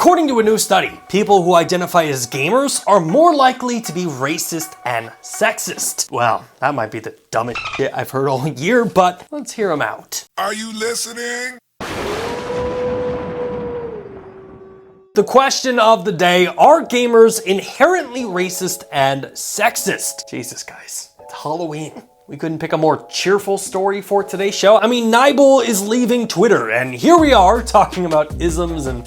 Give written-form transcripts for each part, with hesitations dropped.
According to a new study, people who identify as gamers are more likely to be racist and sexist. Well, that might be the dumbest shit I've heard all year, but let's hear them out. Are you listening? The question of the day, are gamers inherently racist and sexist? Jesus, guys, it's Halloween. We couldn't pick a more cheerful story for today's show. I mean, Nibel is leaving Twitter, and here we are talking about isms and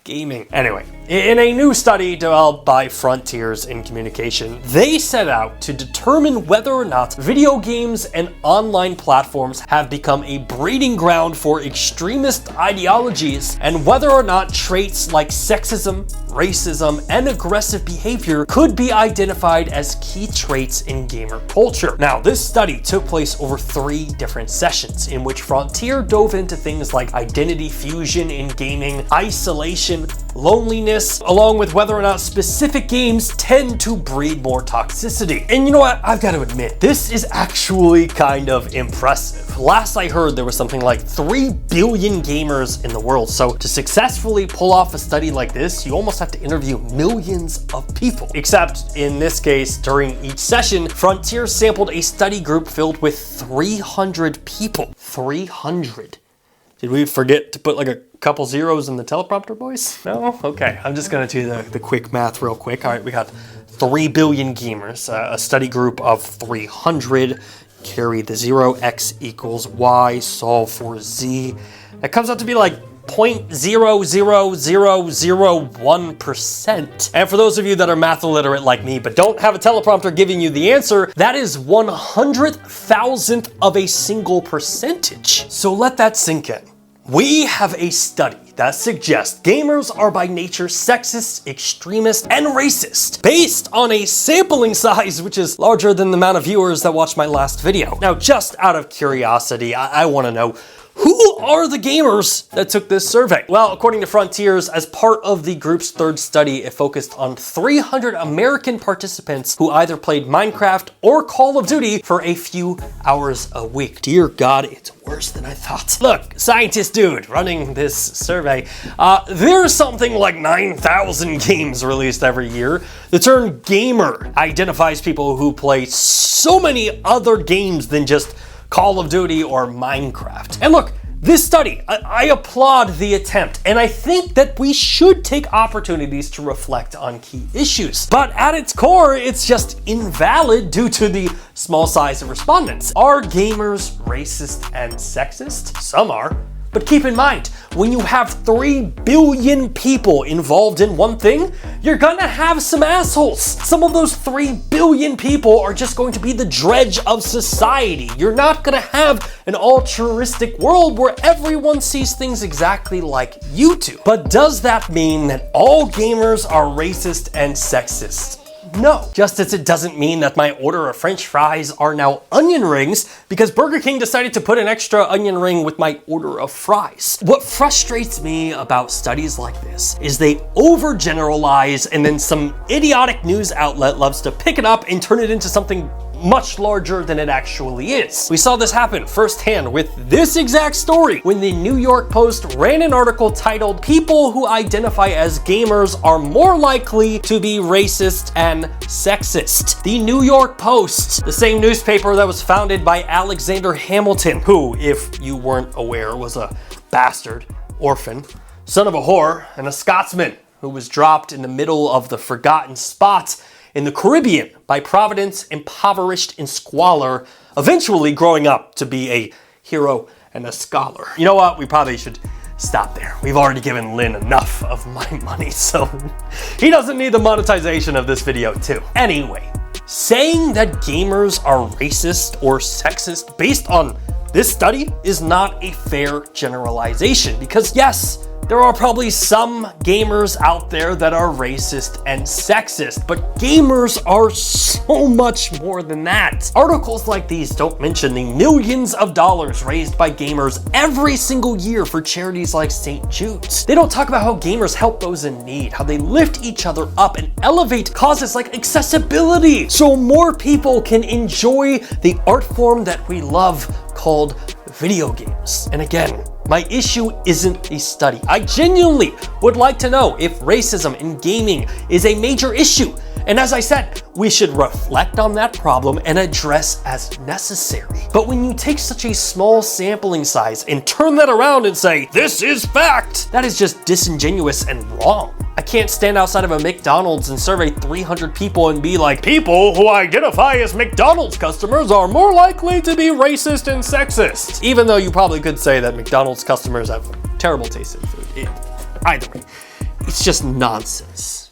gaming. Anyway, in a new study developed by Frontiers in Communication, they set out to determine whether or not video games and online platforms have become a breeding ground for extremist ideologies, and whether or not traits like sexism, racism, and aggressive behavior could be identified as key traits in gamer culture. Now, this study took place over 3 different sessions, in which Frontier dove into things like identity fusion in gaming, isolation, loneliness, along with whether or not specific games tend to breed more toxicity. And you know what? I've got to admit, this is actually kind of impressive. Last I heard, there was something like 3 billion gamers in the world. So to successfully pull off a study like this, you almost have to interview millions of people. Except in this case, during each session, Frontier sampled a study group filled with 300 people. 300. Did we forget to put like a couple zeros in the teleprompter, boys? No? Okay, I'm just gonna do the quick math real quick. All right, we got 3 billion gamers, a study group of 300, carry the 0, x equals y, solve for z. That comes out to be like 0.00001%. And for those of you that are math illiterate like me, but don't have a teleprompter giving you the answer, that is 100,000th of a single percentage. So let that sink in. We have a study that suggests gamers are by nature sexist, extremist, and racist, based on a sampling size which is larger than the amount of viewers that watched my last video. Now, just out of curiosity, I want to know, who are the gamers that took this survey? Well, according to Frontiers, as part of the group's 3rd study, it focused on 300 American participants who either played Minecraft or Call of Duty for a few hours a week. Dear God, it's worse than I thought. Look, scientist dude running this survey, there's something like 9,000 games released every year. The term gamer identifies people who play so many other games than just Call of Duty or Minecraft. And look, this study, I applaud the attempt, and I think that we should take opportunities to reflect on key issues. But at its core, it's just invalid due to the small size of respondents. Are gamers racist and sexist? Some are. But keep in mind, when you have 3 billion people involved in one thing, you're gonna have some assholes. Some of those 3 billion people are just going to be the dredge of society. You're not gonna have an altruistic world where everyone sees things exactly like you do. But does that mean that all gamers are racist and sexist? No. Just as it doesn't mean that my order of French fries are now onion rings because Burger King decided to put an extra onion ring with my order of fries. What frustrates me about studies like this is they overgeneralize, and then some idiotic news outlet loves to pick it up and turn it into something much larger than it actually is. We saw this happen firsthand with this exact story when the New York Post ran an article titled "People who identify as gamers are more likely to be racist and sexist." The New York Post, the same newspaper that was founded by Alexander Hamilton, who, if you weren't aware, was a bastard, orphan, son of a whore, and a Scotsman who was dropped in the middle of the forgotten spot in the Caribbean by Providence, impoverished in squalor, eventually growing up to be a hero and a scholar. You know what? We probably should stop there. We've already given Lynn enough of my money, so he doesn't need the monetization of this video too. Anyway, saying that gamers are racist or sexist based on this study is not a fair generalization, because yes, there are probably some gamers out there that are racist and sexist, but gamers are so much more than that. Articles like these don't mention the millions of dollars raised by gamers every single year for charities like St. Jude's. They don't talk about how gamers help those in need, how they lift each other up and elevate causes like accessibility so more people can enjoy the art form that we love called video games. And again, My issue isn't a study. I genuinely would like to know if racism in gaming is a major issue. And as I said, we should reflect on that problem and address as necessary. But when you take such a small sampling size and turn that around and say, this is fact, that is just disingenuous and wrong. I can't stand outside of a McDonald's and survey 300 people and be like, people who identify as McDonald's customers are more likely to be racist and sexist. Even though you probably could say that McDonald's customers have terrible taste in food. Either way, it's just nonsense.